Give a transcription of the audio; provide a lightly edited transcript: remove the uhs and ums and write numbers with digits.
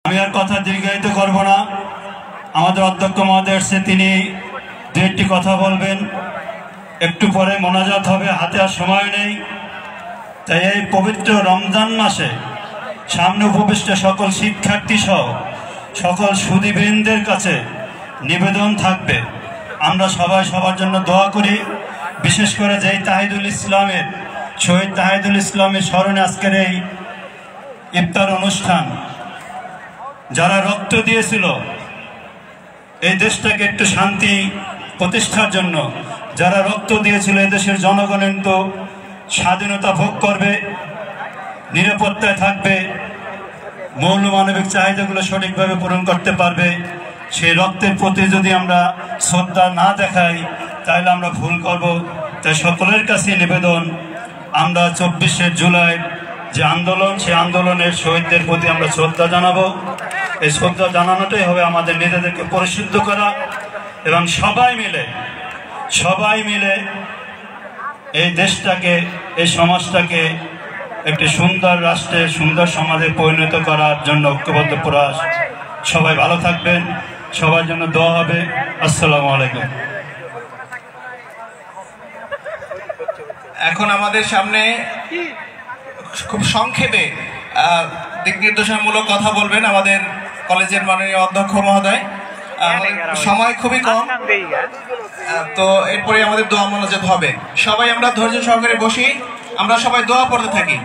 আমি আর কথা দীর্ঘায়িত করব না। আমাদের অধ্যক্ষ মহোদয় এসে তিনি দু একটি কথা বলবেন, একটু পরে মোনাজাত হবে, হাতে আর সময় নেই। তাই এই পবিত্র রমজান মাসে সামনে উপবিষ্ট সকল শিক্ষার্থী সহ সকল সুধীবৃন্দের কাছে নিবেদন থাকবে, আমরা সবাই সবার জন্য দোয়া করি। বিশেষ করে যেই তাহিদুল ইসলামের শহীদ তাহিদুল ইসলামের স্মরণে আজকের এই ইফতার অনুষ্ঠান, যারা রক্ত দিয়েছিল এই দেশটাকে একটু শান্তি প্রতিষ্ঠার জন্য, যারা রক্ত দিয়েছিল এই দেশের জনগণের তো স্বাধীনতা ভোগ করবে, নিরাপত্তায় থাকবে, মৌলমানবিক চাহিদাগুলো সঠিকভাবে পূরণ করতে পারবে। সেই রক্তের প্রতি যদি আমরা শ্রদ্ধা না দেখাই তাহলে আমরা ভুল করব। তাই সকলের কাছে নিবেদন, আমরা 24শে জুলাই যে আন্দোলন, সেই আন্দোলনের শহীদদের প্রতি আমরা শ্রদ্ধা জানাবো। এই শ্রদ্ধা জানানোটাই হবে আমাদের নিজেদেরকে পরিশুদ্ধ করা এবং সবাই মিলে এই দেশটাকে, এই সমাজটাকে একটি সুন্দর রাষ্ট্রে, সুন্দর সমাজে পরিণত করার জন্য ঐক্যবদ্ধ প্রয়াস। সবাই ভালো থাকবেন, সবার জন্য দোয়া হবে। আসসালামু আলাইকুম। এখন আমাদের সামনে খুব সংক্ষেপে দিক নির্দেশনামূলক কথা বলবেন আমাদের কলেজের মাননীয় অধ্যক্ষ মহোদয়। সময় খুবই কম, তো এরপরে আমাদের দোয়া মোনাজাত হবে। সবাই আমরা ধৈর্য সহকারে বসি, আমরা সবাই দোয়া পড়তে থাকি।